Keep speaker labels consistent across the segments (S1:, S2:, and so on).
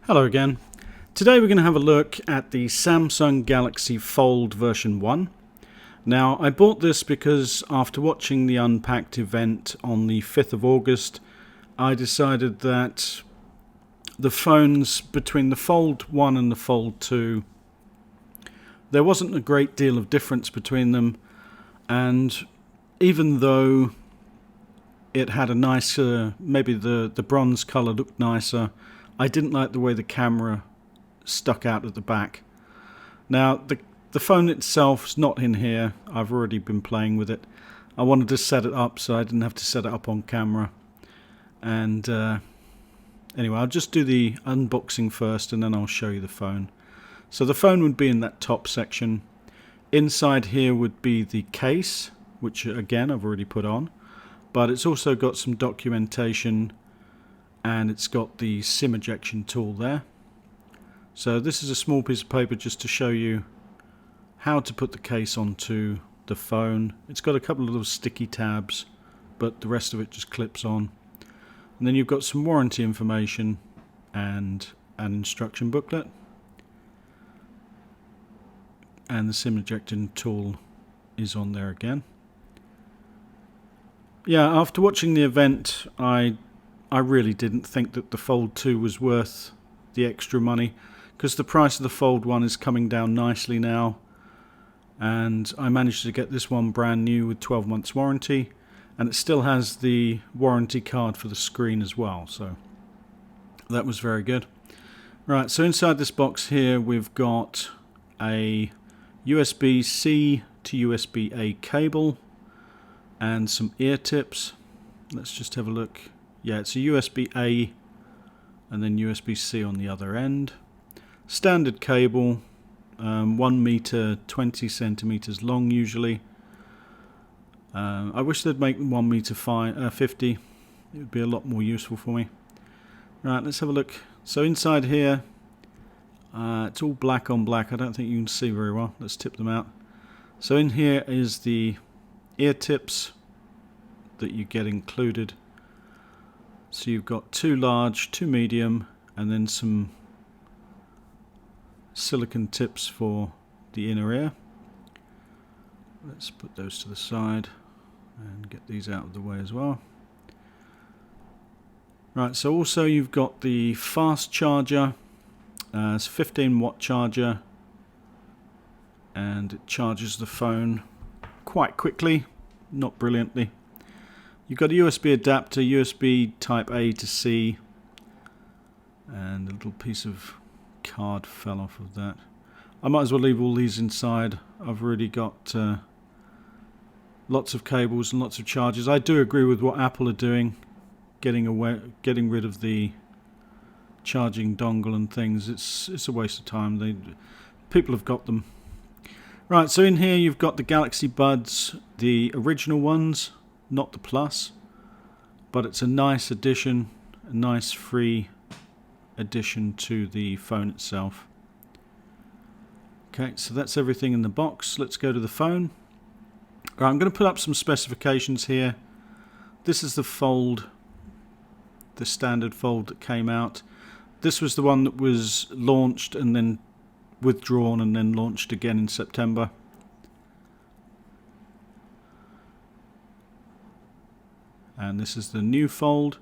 S1: Hello again. Today we're going to have a look at the Samsung Galaxy Fold version 1. Now, I bought this because after watching the Unpacked event on the 5th of August, I decided that the phones between the Fold 1 and the Fold 2, there wasn't a great deal of difference between them, and even though it had a nicer, maybe the bronze colour looked nicer, I didn't like the way the camera stuck out at the back. Now, the phone itself is not in here. I've already been playing with it. I wanted to set it up so I didn't have to set it up on camera. And anyway, I'll just do the unboxing first and then I'll show you the phone. So the phone would be in that top section. Inside here would be the case, which again I've already put on. But it's also got some documentation, and it's got the SIM ejection tool there. So this is a small piece of paper just to show you how to put the case onto the phone. It's got a couple of little sticky tabs, but the rest of it just clips on. And then you've got some warranty information and an instruction booklet. And the SIM ejection tool is on there again. Yeah, after watching the event, I really didn't think that the Fold 2 was worth the extra money, because the price of the Fold 1 is coming down nicely now, and I managed to get this one brand new with 12 months warranty, and it still has the warranty card for the screen as well, so that was very good. Right, so inside this box here we've got a USB-C to USB-A cable and some ear tips. Let's just have a look. Yeah, it's a USB-A and then USB-C on the other end. Standard cable, 1 meter 20 centimeters long usually. I wish they'd make 1 meter 50. It would be a lot more useful for me. Right, let's have a look. So inside here, it's all black on black. I don't think you can see very well. Let's tip them out. So in here is the ear tips that you get included. So you've got 2 large, 2 medium, and then some silicone tips for the inner ear. Let's put those to the side and get these out of the way as well. Right, so also you've got the fast charger. It's a 15-watt charger, and it charges the phone quite quickly, not brilliantly. You've got a USB adapter, USB type A to C, and a little piece of card fell off of that. I might as well leave all these inside. I've already got lots of cables and lots of chargers. I do agree with what Apple are doing, getting rid of the charging dongle and things. It's a waste of time. People have got them. Right, so in here you've got the Galaxy Buds, the original ones, not the Plus, but it's a nice addition, a nice free addition to the phone itself. Okay, so that's everything in the box. Let's go to the phone. Right, I'm going to put up some specifications here. This is the Fold, the standard Fold that came out. This was the one that was launched and then withdrawn and then launched again in September. And this is the new Fold.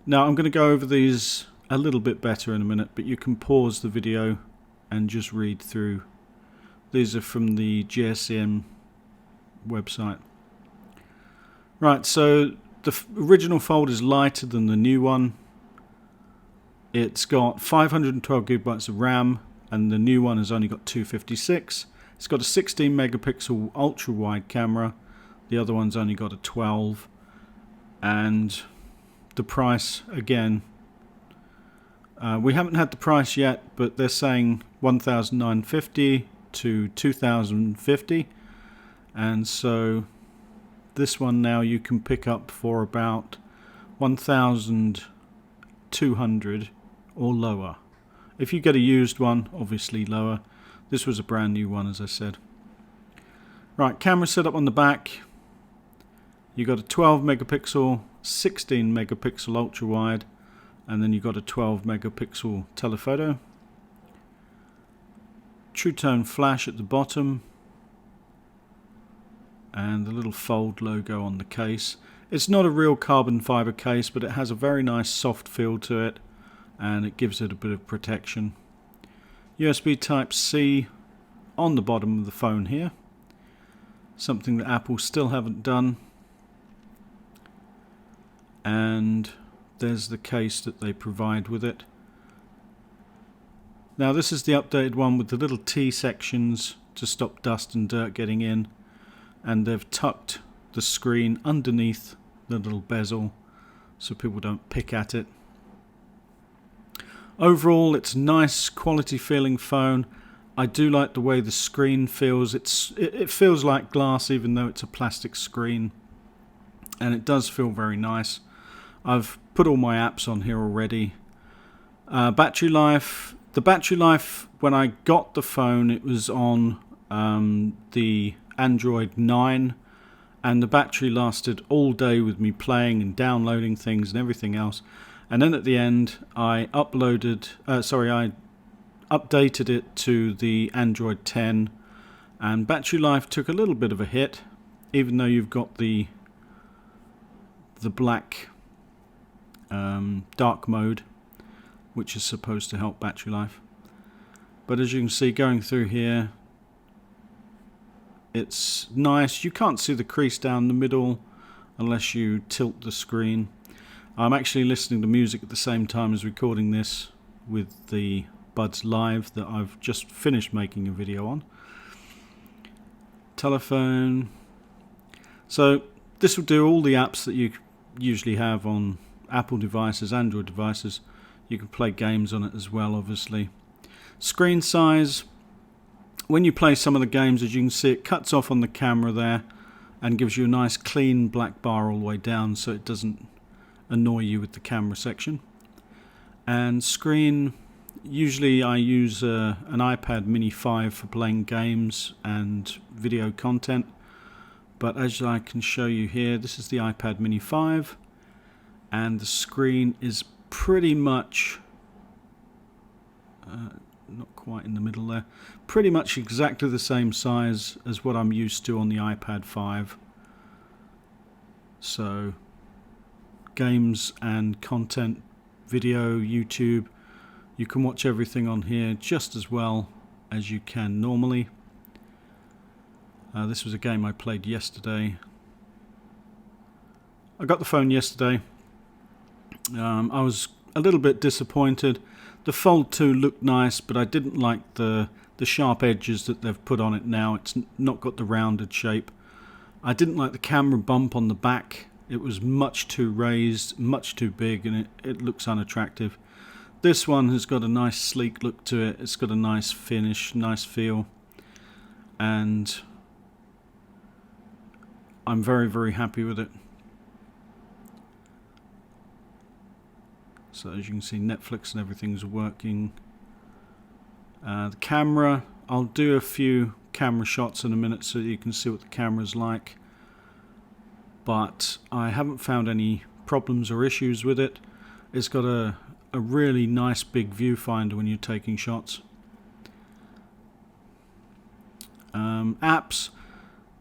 S1: Now I'm going to go over these a little bit better in a minute, but you can pause the video and just read through. These are from the GSM website. Right, so the original Fold is lighter than the new one. It's got 512 gigabytes of RAM, and the new one has only got 256. It's got a 16 megapixel ultra wide camera. The other one's only got a 12. And the price, again, we haven't had the price yet, but they're saying $1,950 to $2,050, and so this one now you can pick up for about $1,200 or lower. If you get a used one, obviously lower. This was a brand new one, as I said. Right, camera setup on the back. You got a 12 megapixel, 16 megapixel ultra wide, and then you got a 12 megapixel telephoto. True tone flash at the bottom, and the little Fold logo on the case. It's not a real carbon fiber case, but it has a very nice soft feel to it, and it gives it a bit of protection. USB Type-C on the bottom of the phone here, something that Apple still haven't done. And there's the case that they provide with it. Now this is the updated one with the little T sections to stop dust and dirt getting in, and they've tucked the screen underneath the little bezel so people don't pick at it. Overall, it's a nice quality feeling phone. I do like the way the screen feels. It feels like glass even though it's a plastic screen, and it does feel very nice. I've put all my apps on here already. Battery life. The battery life when I got the phone, it was on the Android 9, and the battery lasted all day with me playing and downloading things and everything else. And then at the end, I updated it to the Android 10, and battery life took a little bit of a hit, even though you've got the black dark mode, which is supposed to help battery life. But as you can see, going through here, it's nice. You can't see the crease down the middle unless you tilt the screen. I'm actually listening to music at the same time as recording this with the Buds Live that I've just finished making a video on. Telephone. So this will do all the apps that you usually have on Apple devices, Android devices. You can play games on it as well, obviously. Screen size. When you play some of the games, as you can see, it cuts off on the camera there and gives you a nice clean black bar all the way down so it doesn't annoy you with the camera section. And screen, usually I use an iPad mini 5 for playing games and video content, but as I can show you here, this is the iPad mini 5, and the screen is pretty much not quite in the middle there, pretty much exactly the same size as what I'm used to on the iPad 5. So games and content, video, YouTube, you can watch everything on here just as well as you can normally. This was a game I played yesterday. I got the phone yesterday. I was a little bit disappointed. The Fold 2 looked nice, but I didn't like the sharp edges that they've put on it now. It's not got the rounded shape. I didn't like the camera bump on the back. It was much too raised, much too big, and it looks unattractive. This one has got a nice sleek look to it. It's got a nice finish, nice feel, and I'm very, very happy with it. So as you can see, Netflix and everything's working. The camera, I'll do a few camera shots in a minute so you can see what the camera's like. But I haven't found any problems or issues with it. It's got a really nice big viewfinder when you're taking shots. Apps,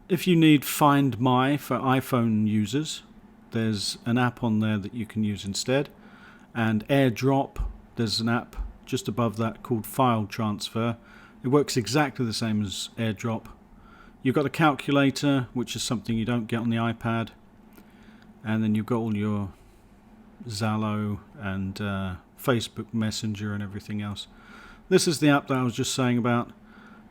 S1: if you need Find My for iPhone users, there's an app on there that you can use instead. And AirDrop, there's an app just above that called File Transfer. It works exactly the same as AirDrop. You've got a calculator, which is something you don't get on the iPad, and then you've got all your Zallo and Facebook Messenger and everything else. This is the app that I was just saying about.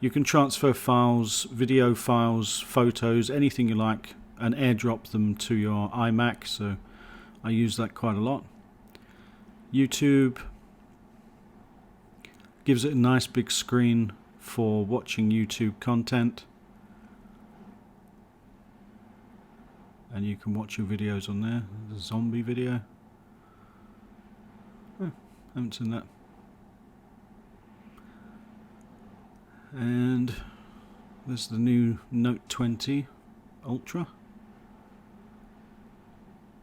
S1: You can transfer files, video files, photos, anything you like, and AirDrop them to your iMac, so I use that quite a lot. YouTube gives it a nice big screen for watching YouTube content, and you can watch your videos on there. There's a zombie video. Oh, haven't seen that. And there's the new Note 20 Ultra.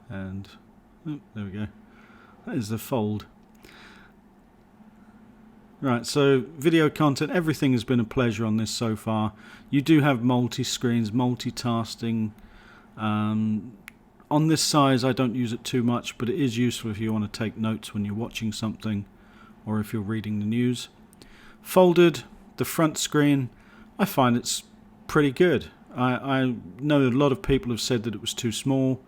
S1: And oh, there we go. That is the Fold. Right, so video content, everything has been a pleasure on this so far. You do have multi-screens, multitasking. On this size I don't use it too much, but it is useful if you want to take notes when you're watching something or if you're reading the news. Folded, the front screen, I find it's pretty good. I know a lot of people have said that it was too small,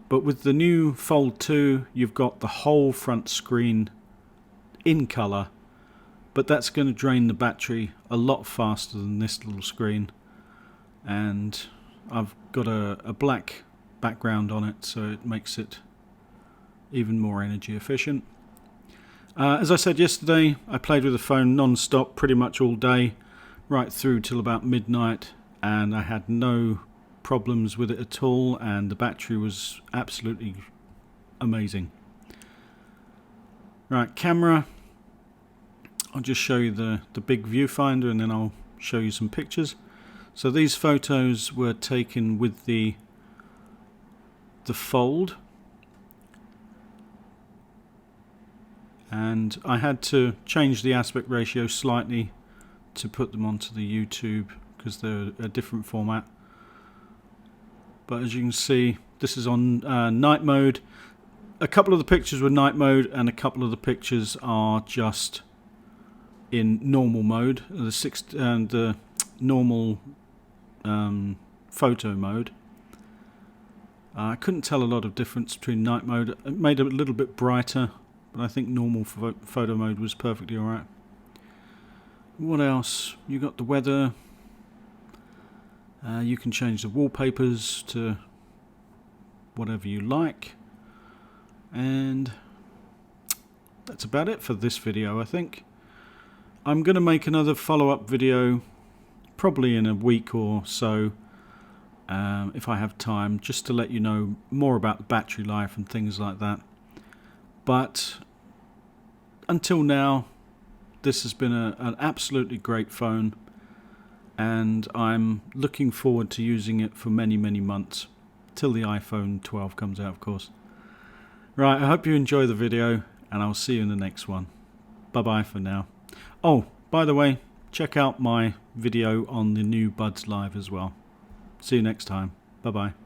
S1: but with the new Fold 2 you've got the whole front screen in colour, but that's going to drain the battery a lot faster than this little screen, and I've got a black background on it, so it makes it even more energy efficient. As I said yesterday, I played with the phone non-stop pretty much all day, right through till about midnight, and I had no problems with it at all, and the battery was absolutely amazing. Right, camera. I'll just show you the big viewfinder and then I'll show you some pictures. So these photos were taken with the Fold, and I had to change the aspect ratio slightly to put them onto the YouTube because they're a different format. But as you can see, this is on night mode. A couple of the pictures were night mode and a couple of the pictures are just in normal mode, the normal photo mode. I couldn't tell a lot of difference between night mode. It made it a little bit brighter, but I think normal photo mode was perfectly alright. What else? You got the weather. You can change the wallpapers to whatever you like. And that's about it for this video, I think. I'm going to make another follow-up video probably in a week or so, if I have time, just to let you know more about the battery life and things like that. But until now, this has been an absolutely great phone, and I'm looking forward to using it for many, many months, till the iPhone 12 comes out, of course. Right, I hope you enjoy the video, and I'll see you in the next one. Bye-bye for now. Oh, by the way, check out my video on the new Buds Live as well. See you next time. Bye-bye.